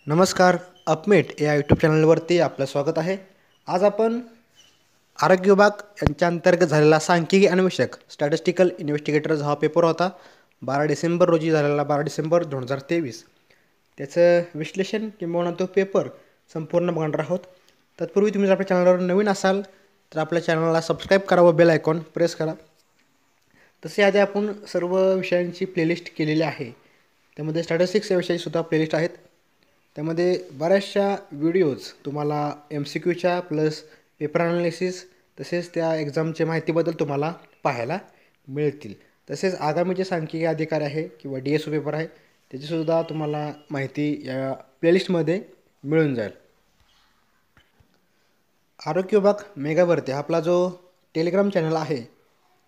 नमस्कार. अपमेट या यूट्यूब चॅनलवरती आपलं स्वागत आहे. आज आपण आरोग्य विभाग यांच्या अंतर्गत झालेला सांख्यिकी अन्वेषक स्टॅटिस्टिकल इन्व्हेस्टिगेटर्स हा पेपर होता 12 डिसेंबर रोजी झालेला, 12 डिसेंबर 2023. त्याचं विश्लेषण किंबहुना तो पेपर संपूर्ण बघणार आहोत. तत्पूर्वी तुम्ही जर आपल्या चॅनलवर नवीन असाल तर आपल्या चॅनलला सबस्क्राईब करा व बेल आयकॉन प्रेस करा. तसे आधी आपण सर्व विषयांची प्लेलिस्ट केलेली आहे. त्यामध्ये स्टॅटिस्टिक्स या विषयाचीसुद्धा प्लेलिस्ट आहेत. त्यामध्ये बऱ्याचशा व्हिडिओज तुम्हाला MCQच्या प्लस पेपर ॲनालिसिस तसेच त्या एक्झामच्या माहितीबद्दल तुम्हाला पाहायला मिळतील. तसेच आगामी जे सांख्यिकी अधिकारी आहे किंवा DSO पेपर आहे त्याचीसुद्धा तुम्हाला माहिती या प्लेलिस्टमध्ये मिळून जाईल. आरोग्य विभाग मेगावरती आपला जो टेलिग्राम चॅनल आहे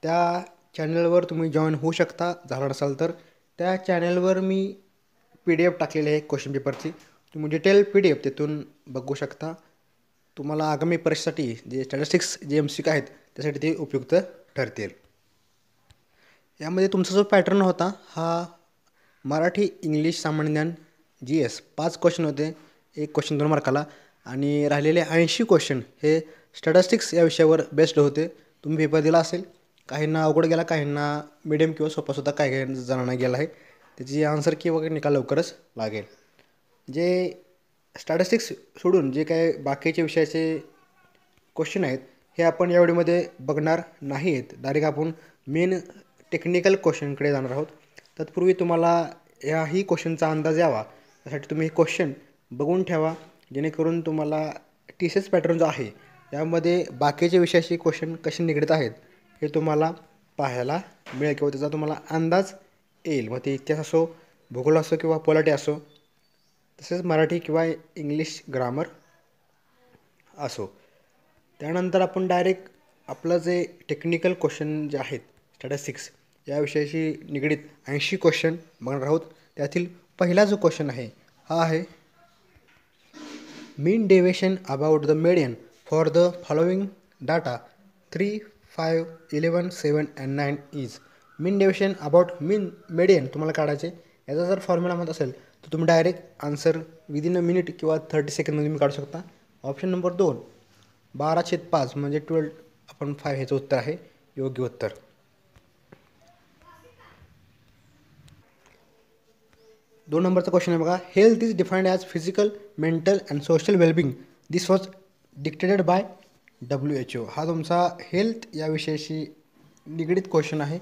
त्या चॅनलवर तुम्ही जॉईन होऊ शकता. झाला नसाल तर त्या चॅनलवर मी PDF टाकलेली आहे क्वेश्चन पेपरची. तुम्ही डिटेल PDF तिथून बघू शकता. तुम्हाला आगामी परीक्षेसाठी जे स्टॅटिस्टिक्स जे MCQ आहेत त्यासाठी ते उपयुक्त ठरतील. यामध्ये तुमचा जो पॅटर्न होता हा मराठी, इंग्लिश, सामान्य ज्ञान, GS 5 क्वेश्चन होते. एक क्वेश्चन 2 मार्काला आणि राहिलेले 80 क्वेश्चन हे स्टॅटिस्टिक्स या विषयावर बेस्ड होते. तुम्ही पेपर दिला असेल. काहींना अवघड गेला, काहींना मिडियम किंवा सोपासुद्धा काही जणांना गेला आहे. त्याची आन्सर की वगैरे निकाल लवकरच लागेल. जे स्टॅटिस्टिक्स सोडून जे काही बाकीचे विषयाचे क्वेश्चन आहेत हे आपण या व्हिडिओमध्ये बघणार नाही आहेत. डायरेक्ट आपण मेन टेक्निकल क्वेश्चनकडे जाणार आहोत. तत्पूर्वी तुम्हाला याही क्वेश्चनचा अंदाज यावा यासाठी तुम्ही क्वेश्चन बघून ठेवा, जेणेकरून तुम्हाला TCS पॅटर्न जो आहे यामध्ये बाकीच्या विषयाशी क्वेश्चन कसे निगडीत आहेत हे तुम्हाला पाहायला मिळेल किंवा त्याचा तुम्हाला अंदाज येईल. मग ते इतिहास असो, भूगोल असो किंवा पॉलिटी असो, तसेच मराठी किंवा इंग्लिश ग्रामर असो. त्यानंतर आपण डायरेक्ट आपलं जे टेक्निकल क्वेश्चन जे आहेत स्टॅटिस्टिक्स या विषयाशी निगडीत 80 क्वेश्चन बघणार आहोत. त्यातील पहिला जो क्वेश्चन आहे हा आहे mean deviation about the median for the following data 3, 5, 11, 7 and 9 is. Mean deviation about median तुम्हाला काढायचे. याचा जर फॉर्म्युला म्हणत असेल तर तुम्ही direct answer within a minute किंवा 30 सेकंडमध्ये तुम्ही काढू शकता. ऑप्शन नंबर 2 12/5 म्हणजे 12/5 ह्याचं उत्तर आहे योग्य उत्तर. दोन नंबरचा क्वेश्चन आहे बघा. Health is defined as physical, mental and social wellbeing. This was dictated bye WHO. हा तुमचा हेल्थ या विषयाशी निगडीत क्वेश्चन आहे.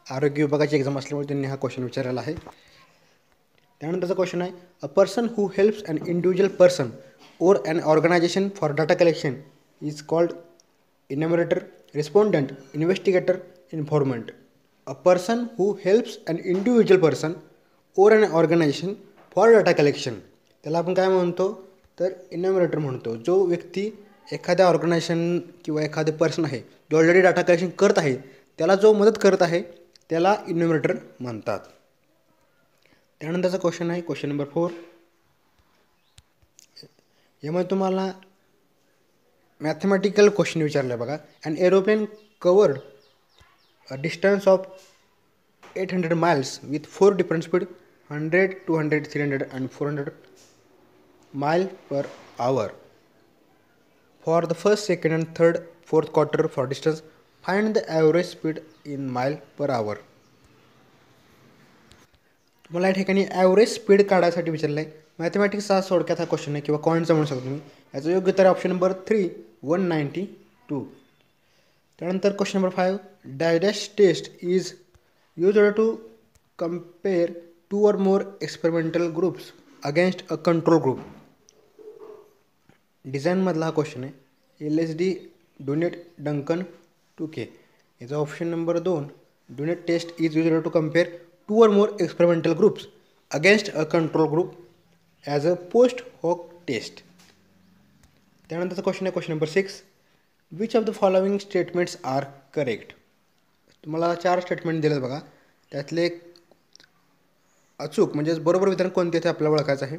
आरोग्य विभागाची एक्झाम असल्यामुळे त्यांनी हा क्वेश्चन विचारलेला आहे. त्यानंतरचा क्वेश्चन आहे a person who helps an individual person or an organisation for data collection is called enumerator, respondent, investigator, informant. A person who helps an individual person or an organisation for data collection त्याला आपण काय म्हणतो तर इनॅमरेटर म्हणतो. जो व्यक्ती एखाद्या organisation किंवा एखादे पर्सन आहे जो ऑलरेडी डाटा कलेक्शन करत आहे त्याला जो मदत करत आहे त्याला इनॅमरेटर म्हणतात. त्यानंतरचा क्वेश्चन आहे क्वेश्चन नंबर 4. यामध्ये तुम्हाला मॅथमॅटिकल क्वेश्चन विचारलं आहे बघा. An aeroplane covered a distance of 800 miles with 4 different speed 100, 200, 300 and 400 mile per hour for the first, second and third, fourth quarter for distance. Find the average speed in mile per hour. तुम्हाला या ठिकाणी average speed काढायसाठी विचारलं आहे. मॅथमॅटिक्सचा थोडक्यात हा question आहे किंवा कॉइनचा म्हणू शकतो तुम्ही. याचं योग्य उत्तर ऑप्शन नंबर 3 192. त्यानंतर क्वेश्चन नंबर 5 डायडॅश test is used to compare 2 or more experimental groups against a control group. डिझाईनमधला हा क्वेश्चन आहे. LSD Dunnett Duncan 2K. याचा option number 2 Dunnett test is used to compare 2 or more experimental groups against a control group as a post hoc test. त्यानंतरचा question आहे question number 6 which of the following statements are correct. तुम्हाला 4 statement दिलेत बघा. त्यातले अचूक म्हणजेच बरोबर विधान कोणते ते आपल्याला ओळखायचं आहे.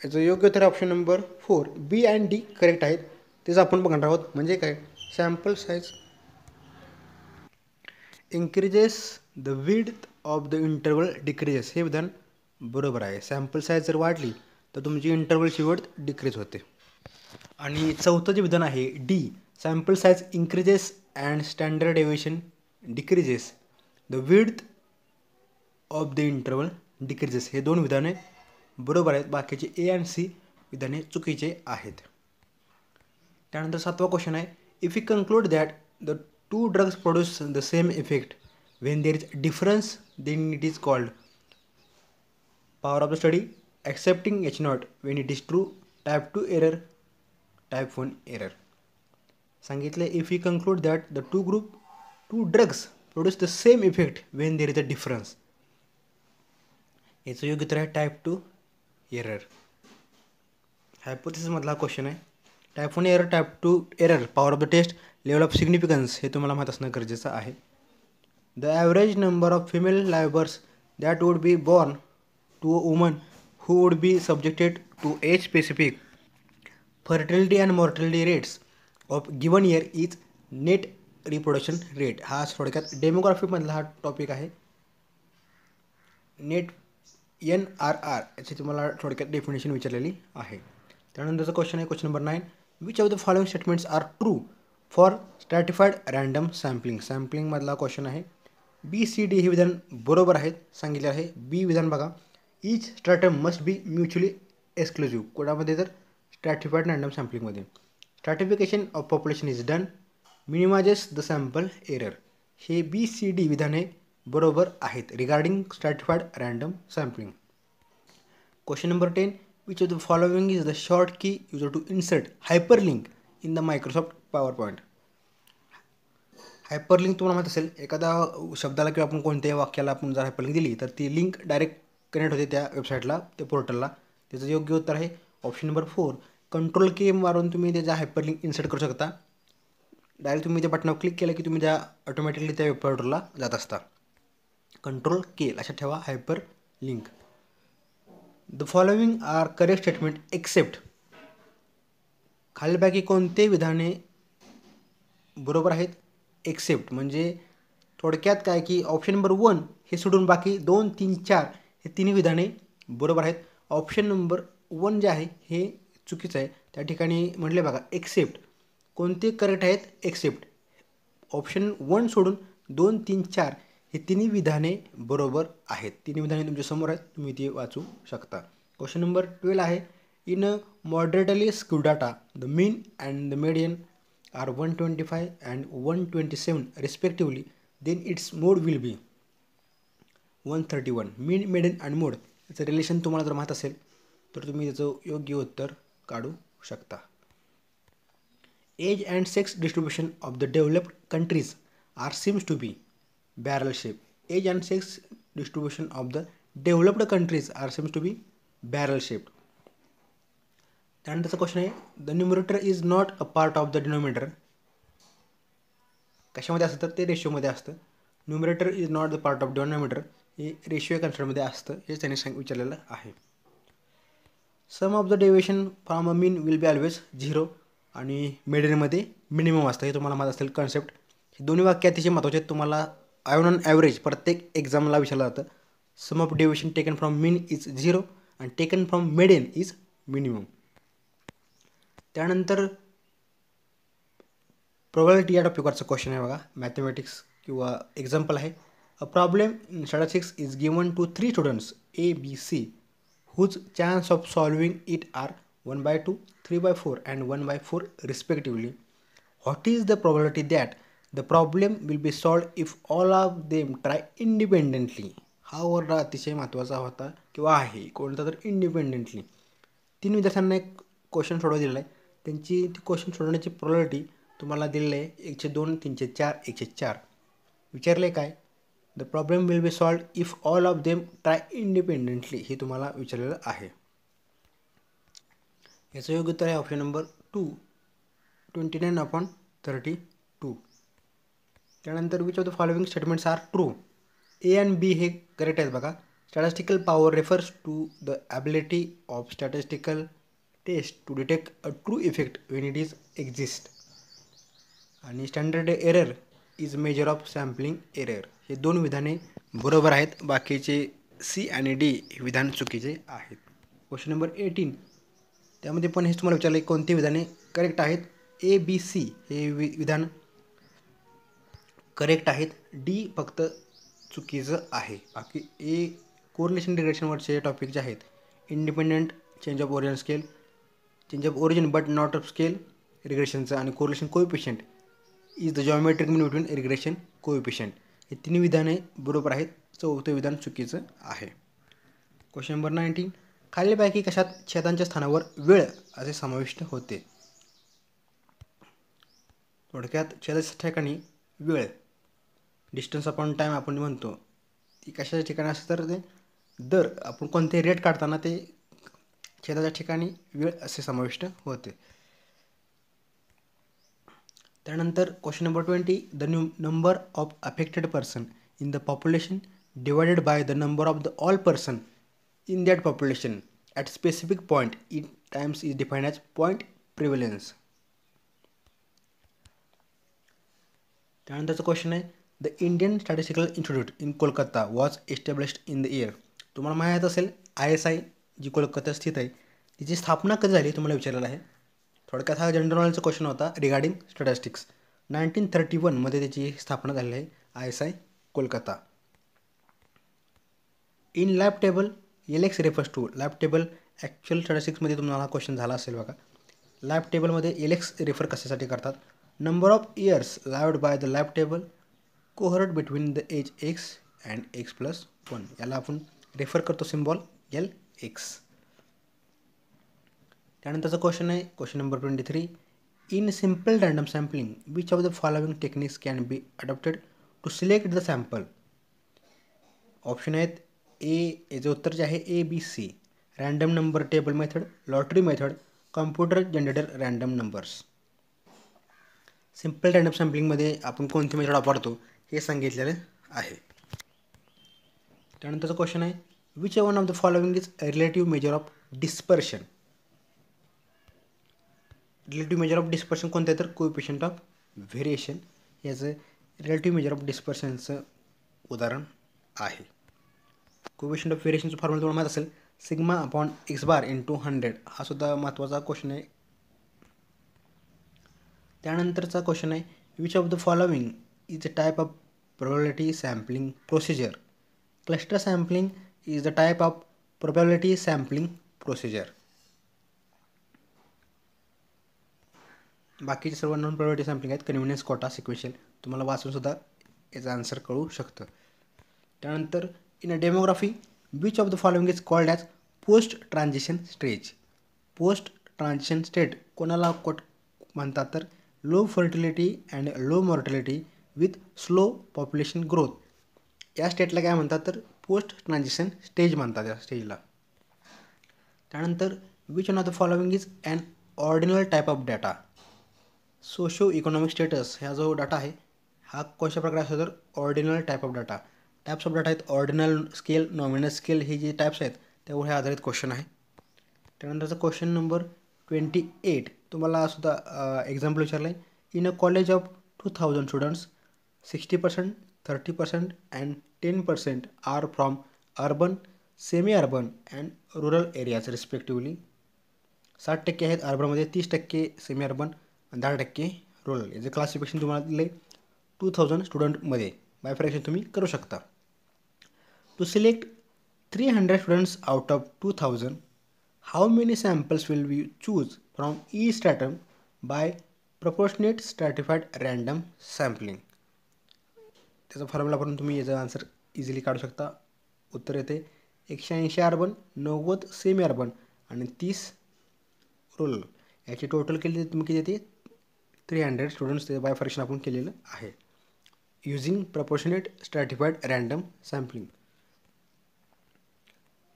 याचं योग्य उत्तर option number 4 B and D correct आहेत. तेच आपण बघणार आहोत. म्हणजे काय sample size increases the width of the interval decreases हे विधान बरोबर आहे. सॅम्पल साईज जर वाढली तर तुमची इंटरवलची विड्थ डिक्रीज होते. आणि चौथं जे विधान आहे D, sample size increases and standard deviation decreases, the width of the interval decreases, हे दोन विधाने बरोबर आहेत. बाकीचे ए आणि सी विधाने चुकीचे आहेत. त्यानंतर 7वा क्वेश्चन आहे, if you conclude that the two drugs produce the same effect when there is difference then it is called. Power of the study, accepting H0 when it is true, type 2 error, type 1 error. सांगितले if you conclude that the two drugs produce the same effect when there is a difference. याचं योग्य उत्तर आहे type 2 error. हायपोथेसिसमधला question आहे. Type 1 error, type 2 error, power of the test, level of significance हे तुम्हाला माहीत असणं गरजेचं आहे. The average number of female live births that would be born to a woman who would be subjected to age specific fertility and mortality rates of given year is net reproduction rate. हा थोडक्यात डेमोग्राफीमधला हा topic आहे. Net NRR याची तुम्हाला थोडक्यात definition विचारलेली आहे. त्यानंतरचा question आहे question number 9, which of the following statements are true for stratified random sampling. सॅम्पलिंगमधला क्वेश्चन आहे. BCD हे विधान बरोबर आहेत सांगितले आहे. बी विधान बघा, each stratum must be mutually exclusive. कोणामध्ये तर स्ट्रॅटिफाईड रँडम सॅम्पलिंगमध्ये. Stratification of population is done, minimises the sample error. हे BCD विधाने बरोबर आहेत regarding stratified random sampling. Question number 10, which of the following is the short key used to insert hyperlink in the Microsoft PowerPoint. Hyperlink तुम्हाला माहीत असेल, एखादा शब्दाला किंवा आपण कोणत्याही वाक्याला आपण जर हायपरलिंक दिली तर ती लिंक डायरेक्ट कनेक्ट होते त्या वेबसाईटला, त्या पोर्टलला. त्याचं योग्य उत्तर आहे ऑप्शन नंबर 4. कंट्रोल की मारून तुम्ही त्याचा हायपरलिंक इन्सर्ट करू शकता. डायरेक्ट तुम्ही त्या बटनावर क्लिक केलं की तुम्ही त्या ऑटोमॅटिकली त्या वेब पोर्टलला जात असता. कंट्रोल के लक्षात ठेवा, hyperlink. The following are correct statement except. खालीलपैकी कोणते विधाने बरोबर आहेत एक्सेप्ट म्हणजे थोडक्यात काय की ऑप्शन नंबर 1 हे सोडून बाकी 2, 3, 4 हे तिन्ही विधाने बरोबर आहेत. ऑप्शन नंबर 1 जे आहे हे चुकीचं आहे. त्या ठिकाणी म्हटले बघा एक्सेप्ट. कोणते करेक्ट आहेत एक्सेप्ट. ऑप्शन 1 सोडून 2, 3, 4 हे तिन्ही विधाने बरोबर आहेत. तिन्ही विधाने तुमच्यासमोर आहेत, तुम्ही ती वाचू शकता. क्वेश्चन नंबर 12 आहे, in a moderately skew data the mean and the median are 125 and 127 respectively, then its mode will be 131. Mean, median आणि मोड याचं रिलेशन तुम्हाला जर माहीत असेल तर तुम्ही त्याचं योग्य उत्तर काढू शकता. Age and sex distribution of the developed countries are seems to be barrel shape. Age and sex distribution of the developed countries are seems to be barrel shape. त्यानंतरचा क्वेश्चन आहे, the numerator is not a part of the denominator. कशामध्ये असतं तर ते रेशिओमध्ये असतं. Numerator is not the part of denominator हे ratio कन्सेप्टमध्ये असतं, हेच त्यांनी विचारलेलं आहे. Sum of the deviation from a mean will be always 0 आणि मेडियनमध्ये मिनिमम असतं, हे तुम्हाला माहीत असेल कन्सेप्ट. हे दोन्ही वाक्य अतिशय महत्त्वाचे आहेत. तुम्हाला ऑन ॲव्हरेज प्रत्येक एक्झामला विचारलं जातं. Sum of deviation taken from mean is 0 आणि taken from median is minimum. त्यानंतर प्रोबॅबिलिटी या टॉपिकवरचा क्वेश्चन आहे बघा, मॅथमॅटिक्स किंवा एक्झाम्पल आहे. A problem in statistics is given to 3 students ABC whose chance of solving it are 1/2, 3/4 and 1/4 respectively. What is the probability that the problem will be solved if all of them try independently? हा word अतिशय महत्त्वाचा होता किंवा आहे कोणता तर independently. 3 विद्यार्थ्यांना एक क्वेश्चन सोडवा दिलेला आहे. त्यांची ती क्वेश्चन सोडवण्याची प्रोबॅबिलिटी तुम्हाला दिलेली आहे 1/2, 3/4, 1/4. विचारले काय, the problem will be solve if all of them try independently, हे तुम्हाला विचारलेलं आहे. याचं योग्य उत्तर आहे ऑप्शन नंबर 2, 29/32. त्यानंतर which of the following statements are true. A आणि B हे करेक्ट आहेत बघा. Statistical power refers to the ability of statistical test to detect a true effect when it is exist. आणि standard error is measure of sampling error, हे 2 विधाने बरोबर आहेत. बाकीचे C आणि D हे विधान चुकीचे आहेत. क्वेश्चन नंबर 18 त्यामध्ये पण हेच तुम्हाला विचारलं कोणती विधाने करेक्ट आहेत. ए बी सी हे विधान करेक्ट आहेत. डी फक्त चुकीचं आहे. बाकी ए कोरिलेशन रिग्रेशनवरचे टॉपिक जे आहेत independent change of origin scale, change of origin but not of scale रिग्रेशनचं आणि correlation coefficient is the geometric mean between regression coefficient हे तिन्ही विधाने बरोबर आहेत. चौथं विधान चुकीचं आहे. क्वेश्चन नंबर 19 खालीलपैकी कशात छेदांच्या स्थानावर वेळ असे समाविष्ट होते. थोडक्यात छेदाच्या ठिकाणी वेळ डिस्टन्स अपॉन टाईम आपण म्हणतो ती कशाच्या ठिकाणी असतं तर ते दर आपण कोणते रेट काढताना ते छेदाच्या ठिकाणी वेळ असे समाविष्ट होते. त्यानंतर question number 20 the number of affected person in the population divided by the number of the all person in that population at specific point in times is defined as point prevalence. त्यानंतरचा question आहे the Indian statistical institute in Kolkata was established in the year. तुम्हाला माहीत असेल ISI जी कोलकाता स्थित आहे तिची स्थापना कधी झाली तुम्हाला विचारलेलं आहे. थोडक्यात हा जनरल नॉलेजचा क्वेश्चन होता रिगार्डिंग स्टॅटिस्टिक्स. 1931 मध्ये त्याची स्थापना झालेली आहे ISI Kolkata. In lab table LX refers to lab table actual स्टॅटिस्टिक्समध्ये तुम्हाला हा क्वेश्चन झाला असेल बघा. लॅब टेबलमध्ये LX रेफर कशासाठी करतात. Number of years lived by the lab table cohort between the age X and X+1 याला आपण रेफर करतो सिम्बॉल LX. त्यानंतरचा क्वेश्चन आहे question number 23 in simple random sampling which of the following techniques can be adopted to select the sample. Option आहेत याचं उत्तर जे आहे ABC random number table method, lottery method, computer generator random numbers. Simple random सॅम्पलिंगमध्ये आपण कोणती method वापरतो हे सांगितलेलं आहे. त्यानंतरचा क्वेश्चन आहे which one of the following is relative measure of dispersion. Relative measure of dispersion कोणतं आहे तर कोएफिशियंट ऑफ व्हेरिएशन याचं रिलेटिव्ह मेजर ऑफ डिस्पर्शनचं उदाहरण आहे. कोएफिशियंट ऑफ व्हेरिएशनचं फॉर्म्युला तुम्हाला माहीत असेल sigma upon X bar into 100 हा सुद्धा महत्त्वाचा क्वेश्चन आहे. त्यानंतरचा क्वेश्चन आहे which of the following is the type of probability sampling procedure. Cluster sampling is the type of probability sampling procedure. बाकीचे सर्व नॉन प्रोबॅबिलिटी सॅम्पलिंग आहेत कन्व्हिनियन्स कोटा सिक्वेन्शियल तुम्हाला वाचून सुद्धा याचं आन्सर कळू शकतं. त्यानंतर in a demography which of the following is called as post transition stage. Post transition state कोणाला म्हणतात तर low fertility and low mortality with slow population growth या स्टेटला काय म्हणतात तर पोस्ट ट्रान्झिशन स्टेज म्हणतात या स्टेजला. त्यानंतर which one of the following is an ordinal type of data. Socio economic status ह्या जो डाटा आहे हा कशा प्रकारे असतो तर ordinal type of data. Types of data आहेत ऑर्डिनल स्केल, नॉमिनल स्केल हे जे टाईप्स आहेत त्यावर हे आधारित क्वेश्चन आहे. त्यानंतरचा क्वेश्चन नंबर 28 तुम्हाला सुद्धा एक्झाम्पल विचारलं आहे in a college of 2000 students 60%, 30% and 10% are from urban, semi urban and rural areas respectively. 60% आहेत अर्बनमध्ये, 30% सेमी अर्बन आणि 10% रुरल. याचं क्लासिफिकेशन तुम्हाला दिले 2000 स्टुडंटमध्ये बायफरॅक्शन तुम्ही करू शकता. To select 300 students out of 2000 how many samples will we choose from each stratum by proportionate stratified random sampling. त्याचा formula वापरून तुम्ही याचा आन्सर इझिली काढू शकता. उत्तर येते 180 अर्बन, 90 सेमी अर्बन आणि 30 रुरल. याची टोटल केली तुम्ही किती येते 300 स्टुडंट्स ते बायफरॅक्शन आपण केलेलं आहे using proportionate stratified random sampling.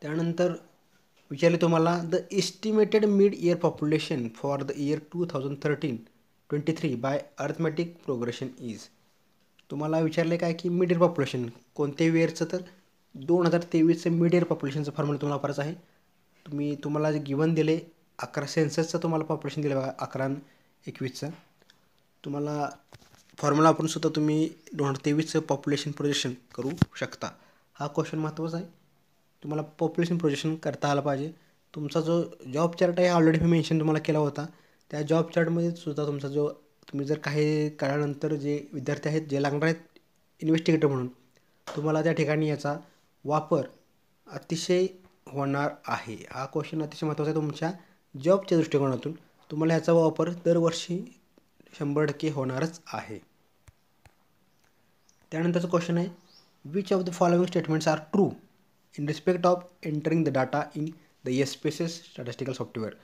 त्यानंतर विचारले तुम्हाला the estimated mid year population for the year 2013-23 by arithmetic progression is. तुम्हाला विचारले काय की मिड इयर पॉप्युलेशन कोणत्या इयरचं तर 2023चं मिड इयर पॉप्युलेशनचं फॉर्म्युला तुम्हाला वापरायचं आहे. तुम्हाला जे गिवन दिले 11 सेन्ससचं तुम्हाला पॉप्युलेशन दिलं बघा 11 आणि 21चं. तुम्हाला फॉर्म्युला वापरून सुद्धा तुम्ही 2023चं पॉप्युलेशन प्रोजेक्शन करू शकता. हा क्वेश्चन महत्त्वाचा आहे. तुम्हाला पॉप्युलेशन प्रोजेक्शन करता आलं पाहिजे. तुमचा जो जॉब चार्ट आहे ऑलरेडी मी मेन्शन तुम्हाला केला होता. त्या जॉब चार्टमध्ये सुद्धा तुमचा जो तुम्ही जर काही काळानंतर जे विद्यार्थी आहेत जे लागणार आहेत इन्व्हेस्टिगेटर म्हणून, तुम्हाला त्या ठिकाणी याचा वापर अतिशय होणार आहे. हा क्वेश्चन अतिशय महत्त्वाचा आहे तुमच्या जॉबच्या दृष्टिकोनातून. तुम्हाला याचा वापर दरवर्षी 100% होणारच आहे. त्यानंतरचा क्वेश्चन आहे, which of the following statements are true in respect of entering the data in the SPSS statistical software.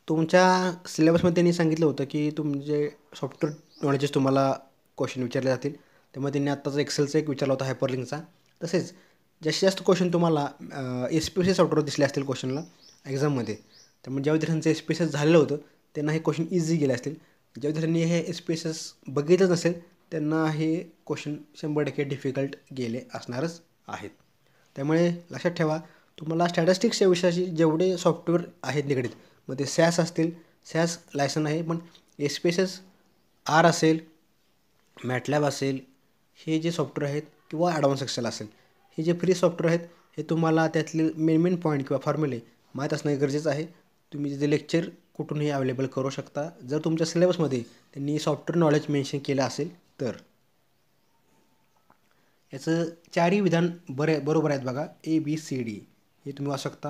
तुमच्या सिलेबसमध्ये त्यांनी सांगितलं होतं की तुमचे सॉफ्टवेअर नॉलेजेस तुम्हाला क्वेश्चन विचारले जातील. त्यामध्ये त्यांनी आत्ताचा एक्सेलचा एक विचारला होता हायपरलिंकचा. तसेच जास्तीत जास्त क्वेश्चन तुम्हाला एसपीएसएस सॉफ्टवेअर दिसले असतील क्वेश्चनला एक्झाममध्ये. त्यामुळे ज्या विद्यार्थ्यांचं एसपीएसएस झालेलं होतं त्यांना हे क्वेश्चन इझी गेले असतील. ज्या विद्यार्थ्यांनी हे एसपीएसएस बघितलंच नसेल त्यांना हे क्वेश्चन 100% डिफिकल्ट गेले असणारच आहेत. त्यामुळे लक्षात ठेवा, तुम्हाला स्टॅटिस्टिक्सच्या विषयाशी जेवढे सॉफ्टवेअर आहेत निगडीत, मग ते सॅस असतील, सॅस लायसन आहे, पण एसपीएसएस आर असेल, मॅटलॅब असेल, हे जे सॉफ्टवेअर आहेत किंवा ॲडव्हान्स एक्सेल असेल, हे जे फ्री सॉफ्टवेअर आहेत हे तुम्हाला त्यातले मेन पॉईंट किंवा फॉर्म्युले माहीत असणं गरजेचं आहे. तुम्ही तिथे लेक्चर कुठूनही अवेलेबल करू शकता जर तुमच्या सिलेबसमध्ये त्यांनी सॉफ्टवेअर नॉलेज मेन्शन केलं असेल तर. याचं चारही विधान बरोबर आहेत बघा, ABCD हे तुम्ही वाचू शकता.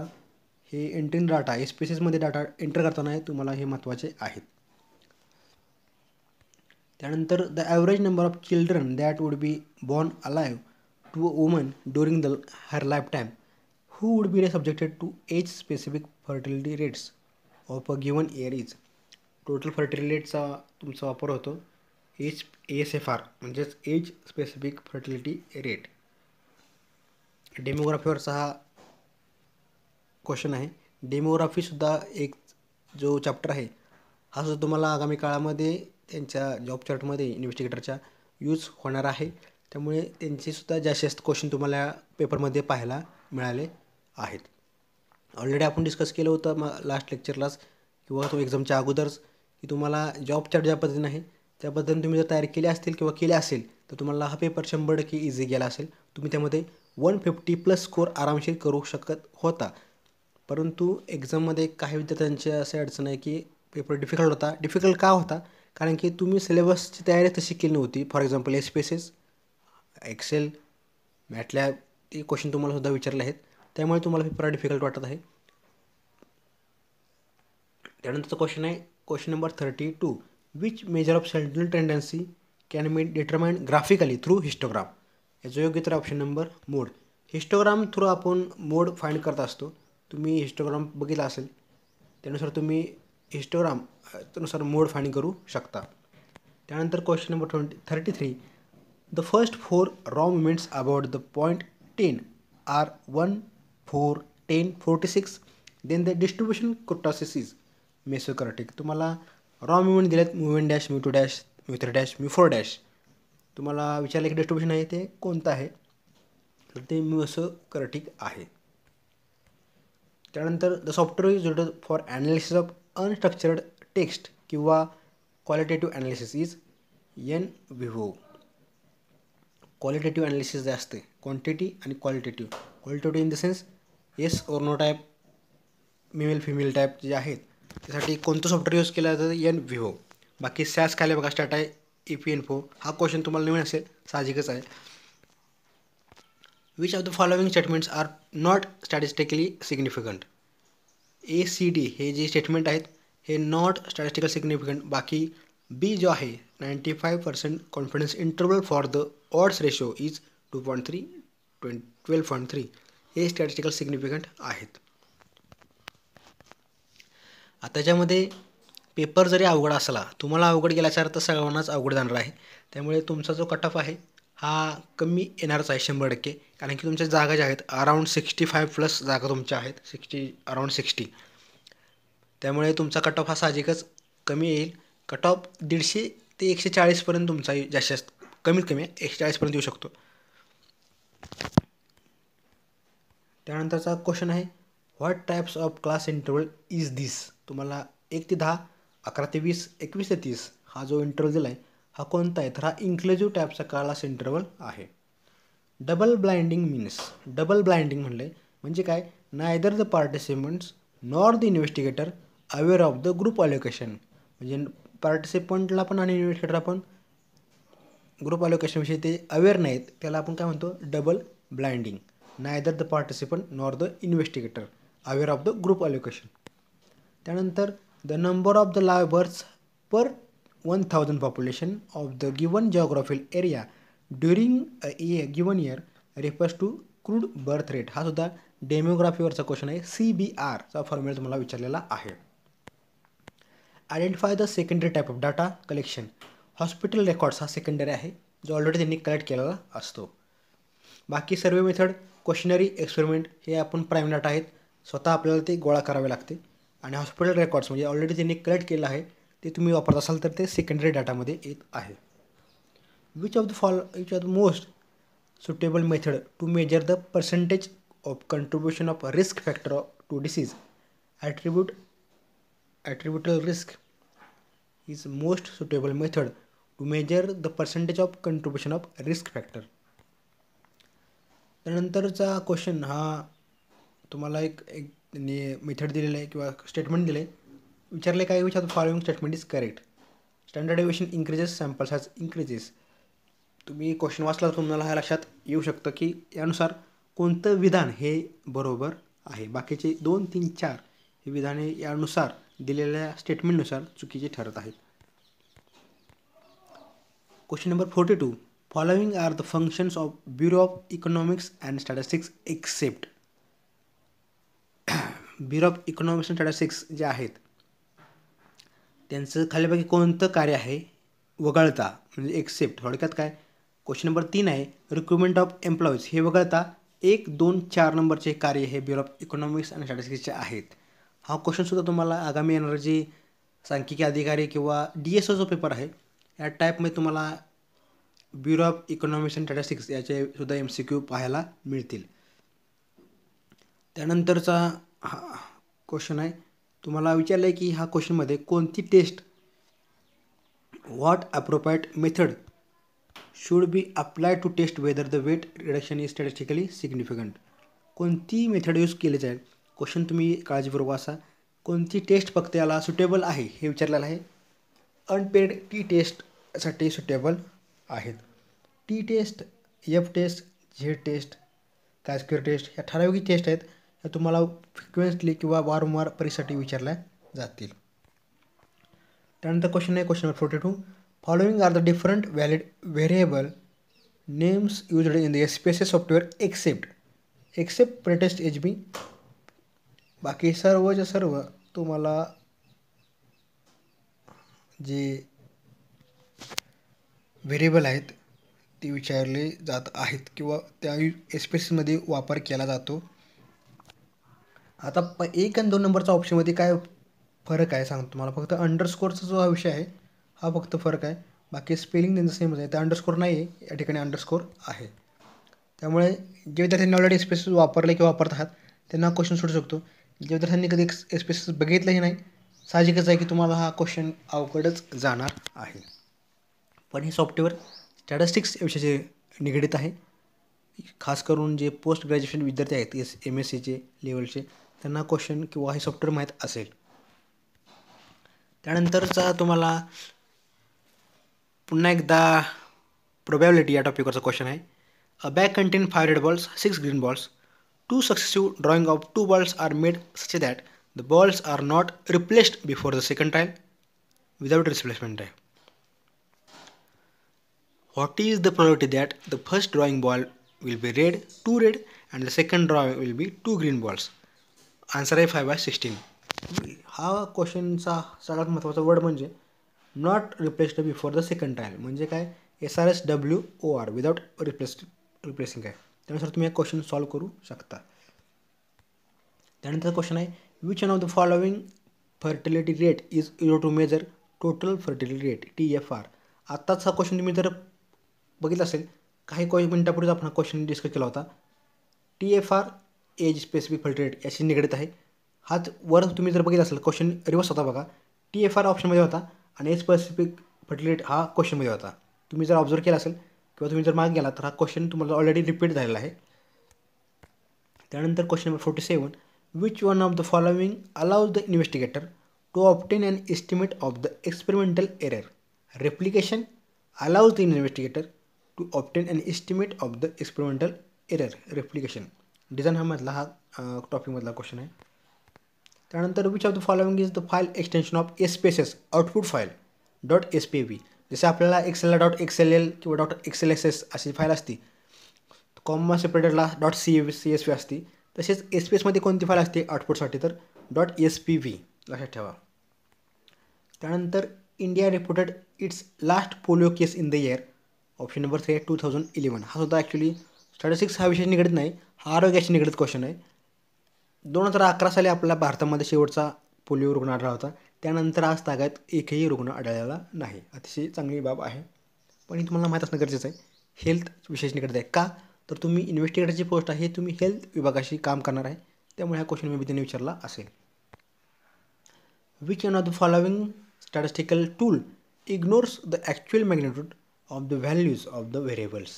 हे एंट्रिंग डाटा एसपीएसएसमध्ये डाटा एंटर करताना तुम्हाला हे महत्त्वाचे आहेत. त्यानंतर the average number of children that would be born alive to a woman during the her lifetime who would be subjected to age specific fertility rates of a given year is. Total fertility रेटचा तुमचा वापर होतो ASFR म्हणजेच age specific fertility rate. डेमोग्राफीवरचा हा question आहे. डेमोग्राफीसुद्धा एक जो चॅप्टर आहे हा सुद्धा तुम्हाला आगामी काळामध्ये त्यांच्या जॉब चार्टमध्ये इन्व्हेस्टिगेटरच्या यूज होणार आहे. त्यामुळे त्यांचेसुद्धा जास्तीत जास्त क्वेश्चन तुम्हाला पेपरमध्ये पाहायला मिळाले आहेत. ऑलरेडी आपण डिस्कस केलं होतं लास्ट लेक्चरलाच किंवा तो एक्झामच्या अगोदरच की तुम्हाला जॉब चार्ट ज्या पद्धतीने आहे त्या पद्धतीने तुम्ही जर तयारी केली असतील किंवा केले असेल तर तुम्हाला हा पेपर 100% इझी गेला असेल. तुम्ही त्यामध्ये 150+ स्कोअर आरामशीर करू शकत होता. परंतु एक्झाममध्ये काही विद्यार्थ्यांची अशी अडचण आहे की पेपर डिफिकल्ट होता. डिफिकल्ट का होता? कारण की तुम्ही सिलेबसची तयारी तशी केली नव्हती. For example SPSS, Excel, MATLAB हे क्वेश्चन तुम्हाला सुद्धा विचारले आहेत. त्यामुळे तुम्हाला पेपर डिफिकल्ट वाटत आहे. त्यानंतरचा क्वेश्चन आहे question number 32. Which measure of central tendency can be determined graphically through histogram. याचं योग्य तर ऑप्शन नंबर मोड. हिस्टोग्राम थ्रू आपण मोड फाइंड करत असतो. तुम्ही हिस्टोग्राम बघितला असेल त्यानुसार तुम्ही हिस्टोग्राम त्यानुसार मोड फाइंड करू शकता. त्यानंतर question number 33. The first 4 raw movements about the point 10 are 1, 4, 10, 46. Then the distribution kurtosis is mesokurtic. तुम्हाला रॉ मुवमेंट दिलेत मुवमेंट डॅश, म्यू2 डॅश, म्यू3 डॅश, म्यू4 डॅश. तुम्हाला विचारलं की डिस्ट्रीब्युशन आहे ते कोणतं आहे तर ते मेसोकर्टिक आहे. त्यानंतर the software is used for analysis of unstructured text किंवा qualitative analysis is NVivo. Qualitative analysis जे असते क्वांटिटी आणि qualitative. Qualitative in the sense yes और no type, male female type जे आहेत त्यासाठी कोणतं सॉफ्टवेअर यूज केलं जातं NVivo. बाकी सॅस काय बघा स्टार्ट आहे EPinfo. हा क्वेश्चन तुम्हाला नवीन असेल साहजिकच आहे. Which of the following statements are not statistically significant. ACD हे जे स्टेटमेंट आहेत हे नॉट स्टॅटिस्टिकल सिग्निफिकंट. बाकी B जो आहे 95% confidence interval for the odds ratio is 2.3, 12.3 हे स्टॅटिस्टिकल सिग्निफिकंट आहेत. आता त्याच्यामध्ये पेपर जरी अवघड असला, तुम्हाला अवघड गेल्याचा अर्थ सर्वांनाच अवघड जाणार आहे. त्यामुळे तुमचा जो कट ऑफ आहे हा कमी येणारच आहे 100%. कारण की तुमच्या जागा ज्या आहेत अराऊंड 65+ जागा तुमच्या आहेत, अराऊंड 60. त्यामुळे तुमचा कट ऑफ हा साहजिकच कमी येईल. कट ऑफ 150 ते 140 तुमचा जास्त कमीत कमी 140 येऊ शकतो. त्यानंतरचा क्वेश्चन आहे what types of class interval is this. तुम्हाला 1 ते 10, 11 ते 20, 21 ते 30 हा जो इंटरवल दिला आहे हा कोणता आहे तर हा इन्क्लुझिव्ह टाईपचा क्लास इंटरवल आहे. Double blinding means. Double blinding म्हणजे काय, neither the participants nor the investigator aware of the group allocation. म्हणजे पार्टिसिपंटला पण आणि इन्व्हेस्टिगेटरला पण ग्रुप अलोकेशनविषयी ते अवेअर नाहीत, त्याला आपण काय म्हणतो, double blinding. Neither the participant nor the investigator aware of the group allocation. त्यानंतर the number of the live births per 1000 population of the given geographical area during a given year refers to crude birth rate. हा सुद्धा डेमोग्राफीवरचा question आहे. CBRचा formula तुम्हाला विचारलेला आहे. Identify the secondary type of data collection. Hospital records हा secondary आहे, जो already त्यांनी कलेक्ट केलेला असतो. बाकी सर्वे मेथड, क्वेश्चनरी, एक्सपेरिमेंट हे आपण प्राईम डाटा आहेत, स्वतः आपल्याला ते गोळा करावे लागते. आणि हॉस्पिटल रेकॉर्ड्स म्हणजे ऑलरेडी त्यांनी कलेक्ट केलं आहे, ते तुम्ही वापरत असाल तर ते सेकंडरी डाटामध्ये येत आहे. Which of the most suitable method to measure the percentage of contribution of risk factor to disease attributable risk is most suitable method to measure the percentage of contribution of risk factor. त्यानंतरचा question हा तुम्हाला एक method दिलेलं आहे किंवा statement दिलं आहे. विचारले काय, which of the following statement is correct. Standard deviation increases, sample size increases. तुम्ही क्वेश्चन वाचला तर तुम्हाला ह्या लक्षात येऊ शकतं की यानुसार कोणतं विधान हे बरोबर आहे. बाकीचे 2, 3, 4 हे विधाने यानुसार दिलेल्या स्टेटमेंटनुसार चुकीचे ठरत आहेत. Question number 42. Following are the functions of bureau of economics and statistics except. Bureau of economics and statistics जे आहेत त्यांचं खालीपैकी कोणतं कार्य आहे वगळता, म्हणजे एक्सेप्ट. थोडक्यात काय, क्वेश्चन नंबर 3 आहे, रिक्रुटमेंट ऑफ एम्प्लॉईज हे वगळता 1, 2, 4 नंबरचे कार्य हे ब्युरो ऑफ इकॉनॉमिक्स अँड स्टॅटिस्टिक्सचे आहेत. हा क्वेश्चनसुद्धा तुम्हाला आगामी येणारा जे सांख्यिकी अधिकारी किंवा DSO जो पेपर आहे या टाईपमध्ये तुम्हाला bureau of economics and statistics याचे सुद्धा MCQ पाहायला मिळतील. त्यानंतरचा हा क्वेश्चन आहे, तुम्हाला विचारलं आहे की हा क्वेश्चनमध्ये कोणती test, what appropriate method should be apply to test whether the weight reduction is statistically significant. कोणती मेथड यूज केली जाईल. क्वेश्चन तुम्ही काळजीपूर्वक वाचा. कोणती टेस्ट फक्त याला सुटेबल आहे हे विचारलेलं आहे. अनपेड टी टेस्टसाठी सुटेबल आहेत. T test, F test, Z test, chi square test ह्या ठराविक टेस्ट आहेत, ह्या तुम्हाला फ्रिक्वेंटली किंवा वारंवार परीक्षेसाठी विचारल्या जातील. त्यानंतर क्वेश्चन आहे question number 42. Following are the different valid variable names used in the SPSS software except pretest HB. बाकी सर्वच्या सर्व तुम्हाला जे व्हेरिएबल आहेत ते विचारले जात आहेत किंवा त्या SPSSमध्ये वापर केला जातो. आता 1 आणि 2 नंबरचा ऑप्शनमध्ये काय फरक आहे सांगतो तुम्हाला. फक्त अंडरस्कोरचा जो हा विषय आहे हा फक्त फरक आहे. बाकी स्पेलिंग त्यांचं सेमच आहे. त्या अंडरस्कोर नाही आहे, या ठिकाणी अंडरस्कोर आहे. त्यामुळे जे विद्यार्थ्यांनी ऑलरेडी SPSS वापरले किंवा वापरत आहात त्यांना क्वेश्चन सुटू शकतो. जे विद्यार्थ्यांनी कधी SPSS बघितलंही नाही, साहजिकच आहे की तुम्हाला हा क्वेश्चन अवघडच जाणार आहे. पण हे सॉफ्टवेअर स्टॅटिस्टिक्स विषयाचे निगडीत आहे. खास करून जे पोस्ट ग्रॅज्युएशन विद्यार्थी आहेत MSCचे लेवलचे त्यांना क्वेश्चन किंवा हे सॉफ्टवेअर माहीत असेल. त्यानंतरचा तुम्हाला पुन्हा एकदा प्रोबॅबिलिटी या टॉपिकवरचा क्वेश्चन आहे. A bag content 5 red balls, 6 green balls. 2 successive drawing of 2 balls are made such that the balls are not replaced before the second trial without replacement trial. What is the probability that the first drawing ball will be red, 2 red, and the second drawing will be 2 green balls? Answer आहे 5/16. हा क्वेश्चनचा सगळ्यात महत्त्वाचा word म्हणजे not replaced before the second trial. म्हणजे काय, SRSWOR without replacing आहे. त्यानुसार तुम्ही एक क्वेश्चन सॉल्व करू शकता. त्यानंतर क्वेश्चन आहे, which one of the following fertility rate is use to measure total fertility rate TFR. आत्ताच हा क्वेश्चन तुम्ही जर बघितला असेल, काही मिनिटापूर्वीच आपण हा क्वेश्चन डिस्कस केला होता. TFR age specific fertility rate याशी निगडीत आहे. हाच वर तुम्ही जर बघितला असेल क्वेश्चन रिवर्स होता बघा. TFR ऑप्शनमध्ये होता आणि एज स्पेसिफिक फर्टिलिटी रेट हा क्वेश्चनमध्ये होता. तुम्ही जर ऑब्झर्व केला असेल किंवा तुम्ही जर मागे गेला तर हा क्वेश्चन तुम्हाला ऑलरेडी रिपीट झालेला आहे. त्यानंतर question number 47. Which one of the following allows the investigator to obtain an estimate of the experimental error? Replication allows the investigator to obtain an estimate of the experimental error. Replication design हा मधला हा टॉपिकमधला question आहे. त्यानंतर which of the following is the file extension of SPSS output file .spv. जसे आपल्याला एक्सेलला .xll किंवा .xlss अशी file असती, कॉमा सेपरेटरला .csv असती, तसेच SPSSमध्ये कोणती फाईल असते आउटपुटसाठी तर .spv लक्षात ठेवा. त्यानंतर India reported it's last polio case in the year. Option number 3 आहे 2011. हा सुद्धा ॲक्च्युली स्टॅटिस्टिक्स हा विषय निगडीत नाही, हा आरोग्याशी निगडीत क्वेश्चन आहे. 2011 साली आपल्या भारतामध्ये शेवटचा पोलिओ रुग्ण आढळला होता. त्यानंतर आज तागायत एकही रुग्ण आढळलेला नाही. अतिशय चांगली बाब आहे, पण ही तुम्हाला माहीत असणं गरजेचं आहे. हेल्थ विशेष निगडीत आहे का, तर तुम्ही इन्व्हेस्टिगेटरची पोस्ट आहे, तुम्ही हेल्थ विभागाशी काम करणार आहे, त्यामुळे हा क्वेश्चन मी त्यांनी विचारला असेल. Which one of the following statistical tool ignores the actual magnitude of the values of the variables.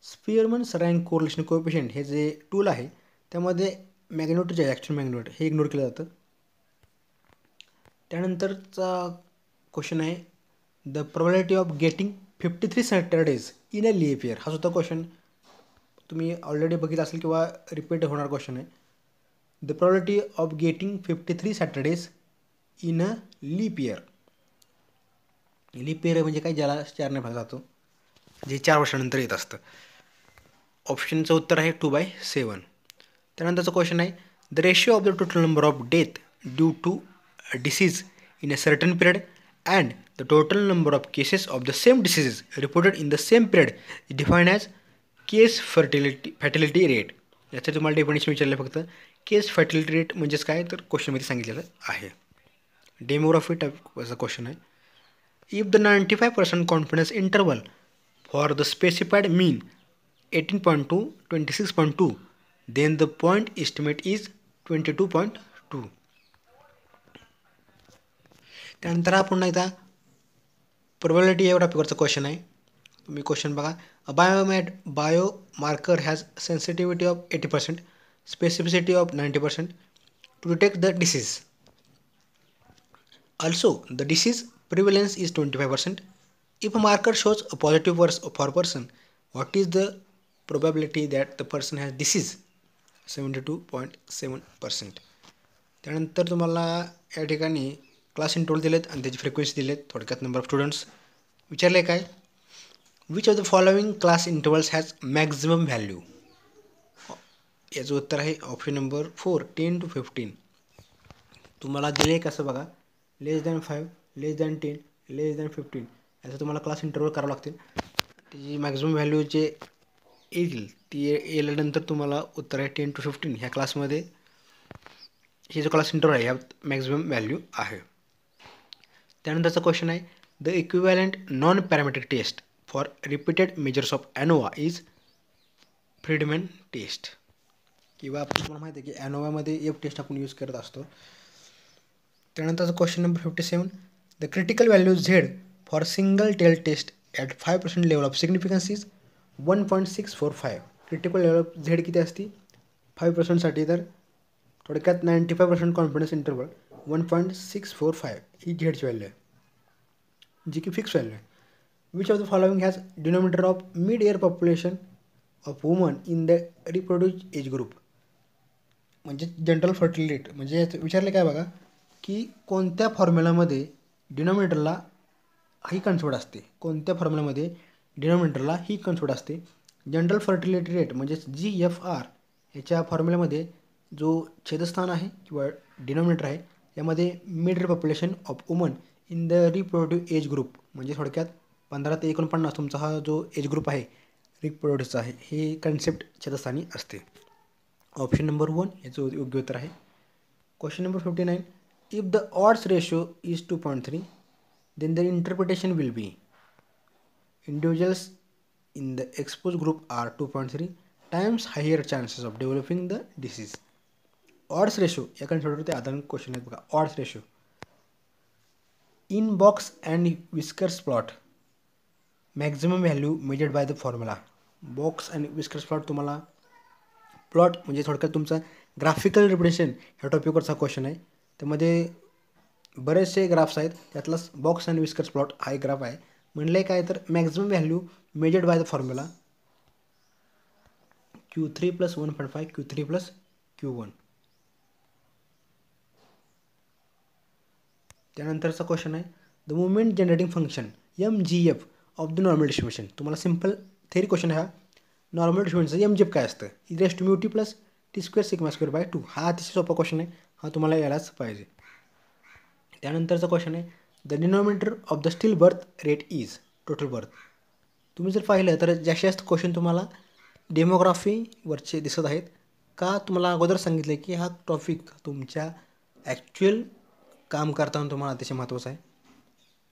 Spearman's rank correlation coefficient हे जे टूल आहे त्यामध्ये मॅग्निट्यूड जे आहे ॲक्च्युअल मॅग्निट्यूड हे इग्नोर केलं जातं. त्यानंतरचा क्वेश्चन आहे the probability of getting 53 Saturdays in a leap year. हा सुद्धा क्वेश्चन तुम्ही ऑलरेडी बघितला असेल किंवा रिपीट होणार क्वेश्चन आहे. The probability of getting 53 Saturdays in a leap year. Leap year म्हणजे काय, ज्याला 4ने भाग जातो, जे 4 वर्षानंतर येत असतं. ऑप्शनचं उत्तर आहे 2/7. त्यानंतरचा क्वेश्चन आहे the ratio of the total number of death due to disease in a certain period and the total number of cases of the same diseases reported in the same period is define as case fatality rate. याचं तुम्हाला definition विचारलं फक्त. केस fatality rate म्हणजेच काय तर क्वेश्चनमध्ये सांगितलेलं आहे. Demography टाईपचा क्वेश्चन आहे. If the 95% confidence interval for the specified mean 18.2 26.2, then the point estimate is 22.2. त्यानंतर हा पुन्हा एकदा प्रोबॅबिलिटी या टॉपिकवरचा क्वेश्चन आहे. तुम्ही क्वेश्चन बघा. A biomarker has sensitivity of 80%, specificity of 90% to detect the disease. Also, the disease prevalence is 25%. If a marker shows a positive for a person, what is the probability that the person has disease? 72.7%. त्यानंतर तुम्हाला या ठिकाणी class interval दिलेत आणि त्याची frequency दिलेत. थोडक्यात number of students विचारले काय, which of the following class intervals has maximum value. याचं उत्तर आहे ऑप्शन नंबर 4 10 to 15. तुम्हाला दिले कसं बघा, <5, <10, <15 याचं तुम्हाला क्लास इंटरवल करावं लागतील. त्याची मॅक्झिमम व्हॅल्यू जे येईल ती येल्यानंतर तुम्हाला उत्तर आहे 10 to 15. ह्या क्लासमध्ये हे जो क्लास इंटरवल आहे ह्यात मॅक्झिमम व्हॅल्यू आहे. त्यानंतरचा क्वेश्चन आहे the equivalent non parametric test for repeated measures of ANOVA is Friedman test. किंवा तुम्हाला माहिती आहे की ॲनोवामध्ये एक टेस्ट आपण यूज करत असतो. त्यानंतरचा question number 57 the critical value Z for single tail test at 5% level of significance is 1.645. Critical level of Z किती असती 5%साठी, तर थोडक्यात 95% कॉन्फिडन्स इंटरवल 1.645 ही झेडची व्हॅल्यू आहे, जी की फिक्स व्हॅल्यू आहे. Which of the following has denominator of mid year population of woman in the reproduce age group. म्हणजे जनरल फर्टिलिटी रेट. म्हणजे विचारले काय बघा की कोणत्या फॉर्म्युलामध्ये डिनोमिनेटरला ही कन्सेप्ट असते, कोणत्या फॉर्म्युलामध्ये डिनोमिनेटरला ही कन्सेप्ट असते. जनरल फर्टिलिटी रेट म्हणजे GFR याच्या फॉर्म्युल्यामध्ये जो छेदस्थान आहे किंवा डिनोमिनेटर आहे यामध्ये mid year population of woman in the reproductive age group, म्हणजे थोडक्यात 15 ते 49 तुमचा हा जो एज ग्रुप आहे रिप्रोड्यूसचा आहे, हे कन्सेप्ट छेदस्थानी असते. ऑप्शन नंबर 1 याचं योग्य उत्तर आहे. Question number 59 if the odds ratio is 2.3 then the interpretation will be individuals in the exposed group are 2.3 times higher chances of developing the disease. Odds ratio या कन्सेप्टवरती आधारित क्वेश्चन आहेत बघा. Odds ratio in box and whiskers plot maximum value measured by the formula. Box and whiskers plot तुम्हाला plot म्हणजे थोडक्यात तुमचा graphical representation ह्या टॉपिकवरचा question आहे. त्यामध्ये बरेचसे ग्राफ्स आहेत. त्यातलाच बॉक्स अँड विस्कर्स प्लॉट हा एक ग्राफ आहे. म्हणले काय तर maximum value measured by the formula Q3 + 1.5 Q3 + Q1. त्यानंतरचा क्वेश्चन आहे the movement generating function MGF of the normal distribution. तुम्हाला सिम्पल थेरी क्वेश्चन हा नॉर्मल डिस्ट्रीब्युशनचं MGF काय असतं e⁻μt + t²σ²/2. हा अतिशय सोपा क्वेश्चन आहे. हा तुम्हाला यायलाच पाहिजे. त्यानंतरचा क्वेश्चन आहे the denominator of the steel birth rate is total birth. तुम्ही जर पाहिलं तर जास्तीत जास्त क्वेश्चन तुम्हाला डेमोग्राफीवरचे दिसत आहेत. का तुम्हाला अगोदर सांगितलं की हा टॉपिक तुमच्या ॲक्च्युअल काम करताना तुम्हाला अतिशय महत्त्वाचं आहे.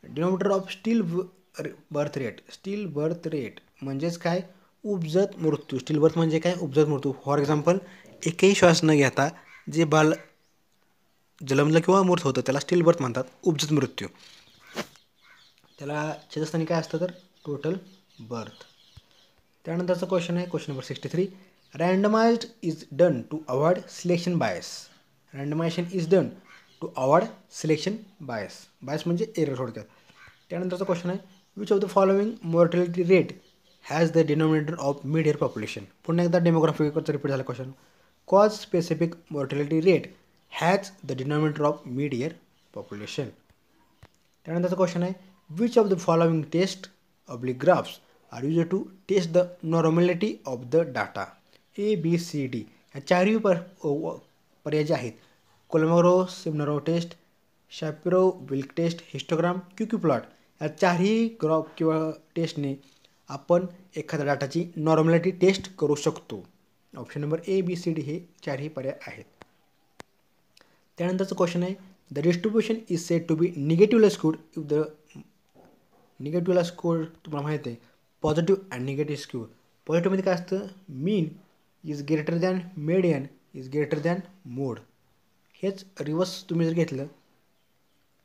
Denominator of steel birth rate. Steel birth rate म्हणजेच काय उपजत मृत्यू. स्टील बर्थ म्हणजे काय उपजत मृत्यू. फॉर एक्झाम्पल एकही श्वास न घेता जे बाल जन्मलं किंवा मृत होतं त्याला स्टील बर्थ म्हणतात, उपजत मृत्यू. त्याला छेदस्थानी काय असतं तर टोटल बर्थ. त्यानंतरचा क्वेश्चन आहे question number 63 randomised is done to avoid selection bias. Randomisation is done to avoid selection bias. Bias म्हणजे एरर थोडक्यात. त्यानंतरचा क्वेश्चन आहे which of the following mortality rate has the denominator of mid year population. पुन्हा एकदा डेमोग्राफीवरचा repeat झाला question. Cause specific mortality rate has the denominator of mid year population. त्यानंतरचा question आहे which of the following taste oblique graphs are use to test the normality of the data. ABCD ह्या चारही पर्याय जे आहेत Kolmogorov Smirnov test, Shapiro Wilk test, histogram, Q plot या चारही graph किंवा टेस्टने आपण एखाद्या डाटाची नॉर्मॅलिटी टेस्ट करू शकतो. ऑप्शन नंबर ABCD हे चारही पर्याय आहेत. त्यानंतरचं क्वेश्चन आहे the distribution is said to be negatively skewed if the negatively score तुम्हाला माहिती आहे पॉझिटिव्ह अँड निगेटिव्ह स्क्यू. पॉझिटिव्हमध्ये काय असतं mean is greater than median is greater than mode. हेच रिव्हर्स तुम्ही जर घेतलं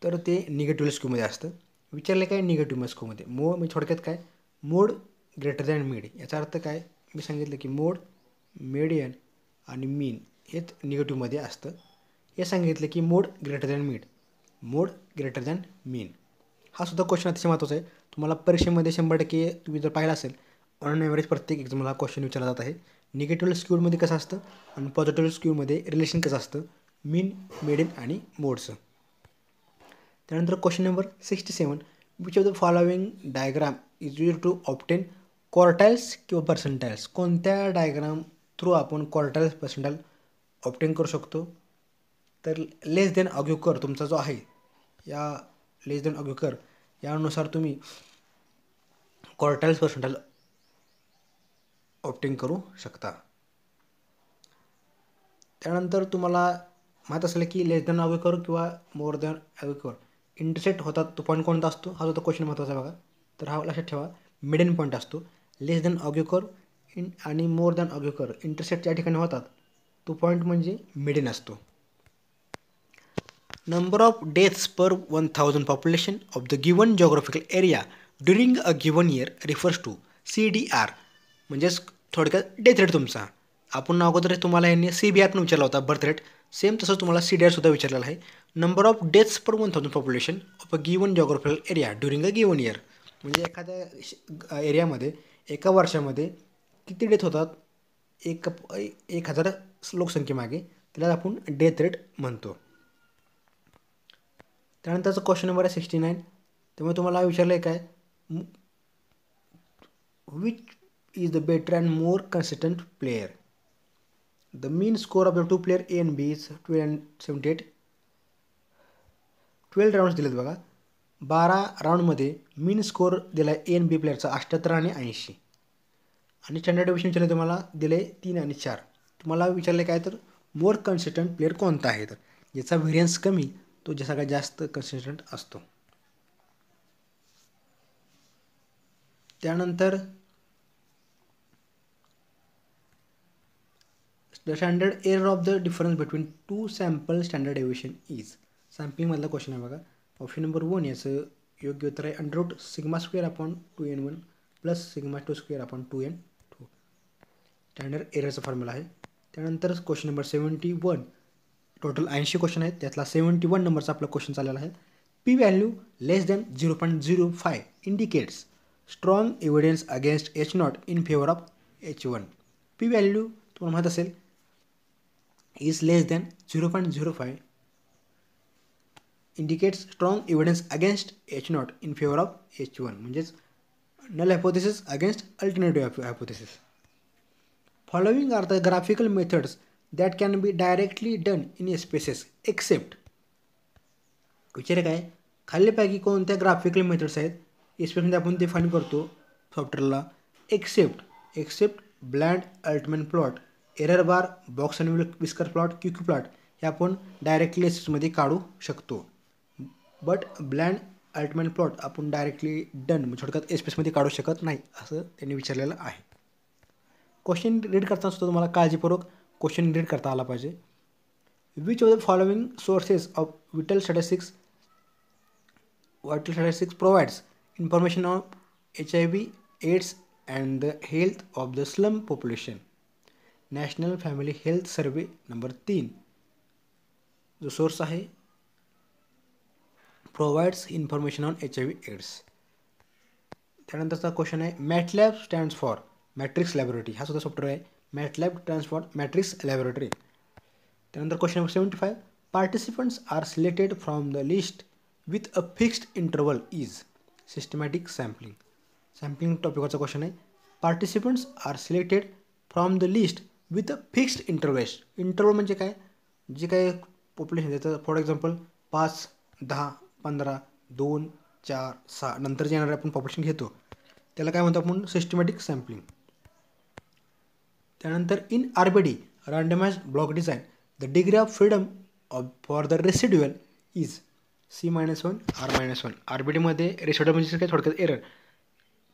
तर ते निगेटिव्ह स्क्यूमध्ये असतं. विचारलं काय निगेटिव्ह स्क्यूमध्ये मोड म्हणजे थोडक्यात काय मोड ग्रेटर दॅन मीड. याचा अर्थ काय मी सांगितलं की मोड मेडियन आणि मीन हेच निगेटिव्हमध्ये असतं. हे सांगितलं की मोड ग्रेटर दॅन मीड मोड ग्रेटर दॅन मीन. हा सुद्धा क्वेश्चन अतिशय महत्त्वाचा आहे. तुम्हाला परीक्षेमध्ये 100% तुम्ही जर पाहिलं असेल ऑन ॲव्हरेज प्रत्येक एक्झामला क्वेश्चन विचारला जात आहे. निगेटिव्ह स्क्यूमध्ये कसं असतं आणि पॉझिटिव्ह स्क्यूमध्ये रिलेशन कसं असतं मीन मेडियन आणि मोडचं. त्यानंतर question number 67 which of the following diagram is use to obtain quartiles किंवा पर्सेंटाइल्स. कोणत्या डायग्राम थ्रू आपण क्वार्टाइल्स पर्सेंटाइल ऑप्टेन करू शकतो तर लेस देन ऑग्युकर तुमचा जो आहे या लेस देन ऑग्युकर यानुसार तुम्ही क्वार्टाइल्स पर्सेंटाइल ऑप्टेन करू शकता. त्यानंतर तुम्हाला माहीत असेल की लेस दॅन ऑग्युकर किंवा मोर दॅन ऑग्युकर इंटरसेक्ट होतात तो पॉईंट कोणता असतो हा सुद्धा क्वेश्चन महत्त्वाचा आहे बघा. तर हा लक्षात ठेवा मिडन पॉईंट असतो. लेस दॅन ऑग्युकर आणि मोर दॅन ऑग्युकर इंटरसेक्ट ज्या ठिकाणी होतात तो पॉईंट म्हणजे मिडन असतो. Number of deaths per 1000 population of the given geographical area during a given year refers to CDR. म्हणजेच थोडक्यात डेथ रेट तुमचा. आपण अगोदर तुम्हाला यांनी CBR विचारला होता बर्थ रेट. सेम तसंच तुम्हाला CDR सुद्धा विचारलेला आहे. Number of deaths per 1000 population of a given geographical area during a given year. म्हणजे एखाद्या एरियामध्ये एका वर्षामध्ये किती डेथ होतात 1000 लोकसंख्येमागे त्याला आपण डेथ रेट म्हणतो. त्यानंतरचा क्वेश्चन नंबर आहे 69. त्यामुळे तुम्हाला विचारलं आहे काय which is the better and more consistent player. The mean score of the two player A and B is 12 and 78. 12 rounds दिलेत बघा. 12 राऊंडमध्ये मीन स्कोर दिला आहे A and B प्लेअरचा 78 आणि 80. आणि स्टँडर्ड डिव्हिजन विचारले तुम्हाला दिले 3 आणि 4. तुम्हाला विचारले काय तर मोर कन्सिस्टंट प्लेअर कोणता आहे तर ज्याचा व्हेरियन्स कमी तो जे सगळ्यात जास्त कन्सिस्टंट असतो. त्यानंतर the standard error of the difference between two sample standard deviation is. सॅम्पलिंगमधला क्वेश्चन आहे बघा. ऑप्शन नंबर 1 याचं योग्य उत्तर आहे √σ² + σ² + 2n2. स्टँडर्ड एररचा फॉर्म्युला आहे. त्यानंतर क्वेश्चन नंबर 71, टोटल 80 क्वेश्चन आहेत, त्यातला 71 नंबरचा आपला क्वेश्चन चाललेला आहे. P value less than 0.05 indicates strong evidence against H0 in favour of H1. P value तुम्हाला माहीत असेल is less than 0.05 indicates strong evidence against H0 in favour of H1, म्हणजेच null hypothesis against alternative hypothesis. Following are the graphical methods that can be directly done in spaces except. विचार काय, खालीलपैकी कोणत्या graphical methods आहेत स्पेसमध्ये आपण ते find करतो सॉफ्टवेअरला, accept bland अल्टमॅन plot, error bar, box आणि विस्कर प्लॉट, क्यू प्लॉट हे आपण डायरेक्टली स्पेसमध्ये काढू शकतो. बट ब्लँड अल्टमॅन प्लॉट आपण डायरेक्टली डन थोडक्यात स्पेसमध्ये काढू शकत नाही असं त्यांनी विचारलेलं आहे. क्वेश्चन रीड करताना सुद्धा तुम्हाला काळजीपूर्वक क्वेश्चन रीड करता आला पाहिजे. Which of the following sources of whittle statistics provides information on HIV, AIDS and the health of the slum population. National family health survey number 3 जो सोर्स आहे provides information on HIV AIDS. त्यानंतरचा question आहे MATLAB stands for matrix laboratory. हा सुद्धा software आहे, MATLAB stands for matrix laboratory. त्यानंतर question number 75, participants are selected from the list with a fixed interval is systematic sampling. Sampling टॉपिकवरचा question आहे. Participants are selected from the list with a fixed interval. Interval म्हणजे काय, जे काय population त्याचं for example 5, 10, 15, 2, 4, 6 नंतर जे येणारे आपण पॉप्युलेशन घेतो त्याला काय म्हणतो आपण सिस्टमॅटिक सॅम्पलिंग. त्यानंतर in RBD randomised block design the degree of freedom for the residual is C-1 R-1. RBDमध्ये रेसिड्युअल म्हणजे काय थोडक्यात एरर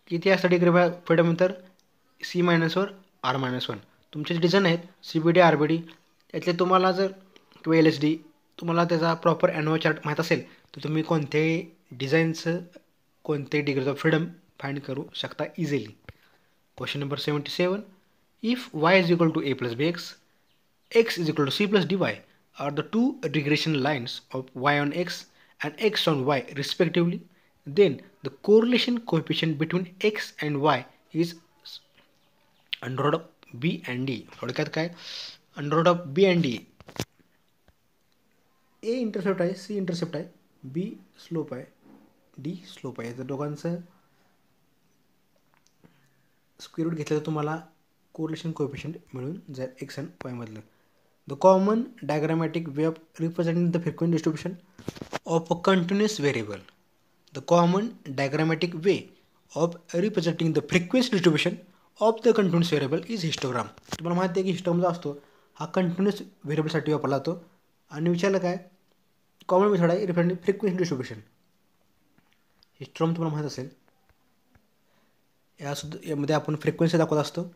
किती असतं डिग्री फ्रीडम तर C-1 R-1. तुमचे जे डिझाईन आहेत CBD RBD त्यातले तुम्हाला जर किंवा LSD तुम्हाला त्याचा प्रॉपर ॲन्युअल चार्ट माहीत असेल तर तुम्ही कोणत्याही डिझाईनचं कोणत्याही डिग्री ऑफ फ्रीडम फाइंड करू शकता easily. Question number 77, if y is equal to a + bx, x is equal to c + dy are the two regression lines of y on x and x on y respectively, then the correlation coefficient between x and y is under of b and d. थोडक्यात काय, under of b and d. a intercept आहे, c intercept आहे, b slope आहे, d slope आहे. तर दोघांचं square route घेतलं तर तुम्हाला कोरिलेशन कोएफिशियंट मिळून जाईल x and y मधलं. The common diagrammatic way of representing the frequency distribution of a continuous variable. The common diagrammatic way of representing the frequency distribution of the continuous variable is histogram. तुम्हाला माहिती आहे की histogram जो असतो हा continuous व्हेरिएबलसाठी वापरला जातो. आणि विचारलं काय, कॉमन मेथड आहे रिप्रेझेंटिंग फ्रिक्वेन्सी डिस्ट्रिब्युशन. हिस्टोग्राम तुम्हाला माहीत असेल, यामध्ये आपण फ्रिक्वेन्सी दाखवत असतो.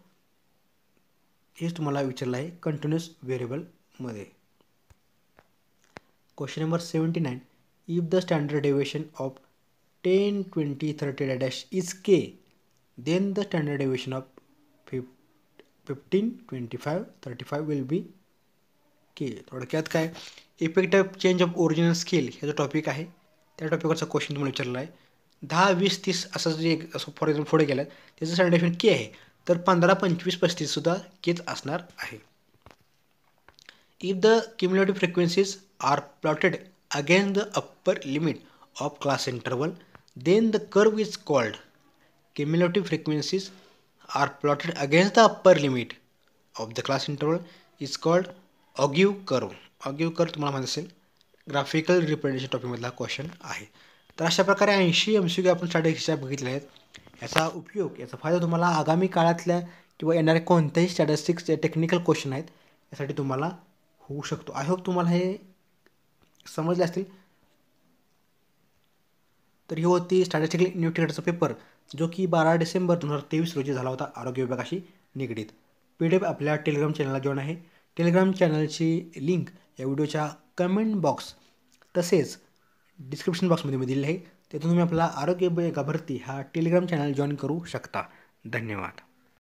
हेच तुम्हाला विचारलं आहे कंटिन्युअस व्हेरिएबलमध्ये. Question number 79, if the standard deviation of 10, 20, 30 dash is k, then the standard deviation of 15, 25, 35 will be k. थोडक्यात काय, effect of change of original scale हे जो टॉपिक आहे त्या टॉपिकवरचा क्वेश्चन तुम्हाला विचारला आहे. 10, 20, 30 असं जे असं फॉर एक्झाम्पल पुढे गेलं त्याचं स्टँडर्ड डेविएशन k आहे, तर 15, 25, 35 सुद्धा केच असणार आहे. If the cumulative frequencies are plotted against the upper limit of class interval, then the curve is called. Cumulative frequencies are plotted against the upper limit of the class interval is called ogive curve. Ogive curve तुम्हाला माहीत असेल graphical representation टॉपिकमधला question आहे. तर अशा प्रकारे 80 MCQ आपण स्टॅटिस्टिक्सच्या बघितले आहेत. याचा उपयोग, याचा फायदा तुम्हाला आगामी काळातल्या किंवा येणाऱ्या कोणत्याही स्टॅटिस्टिक्सचे टेक्निकल क्वेश्चन आहेत यासाठी तुम्हाला होऊ शकतो. आय होप तुम्हाला हे समजले असतील. तर ही होती स्टॅटिस्टिकल इन्व्हेस्टिगेटरचा पेपर जो की 12 डिसेंबर 2023 रोजी झाला होता आरोग्य विभागाशी निगडीत. PDF आपल्या टेलिग्राम चॅनलला जॉईन आहे. टेलिग्राम चॅनलची लिंक या व्हिडिओच्या कमेंट बॉक्स तसेच डिस्क्रिप्शन बॉक्समध्ये मी दिलेली आहे. तिथून तुम्ही आपला आरोग्य भरती हा टेलिग्राम चॅनल जॉईन करू शकता. धन्यवाद.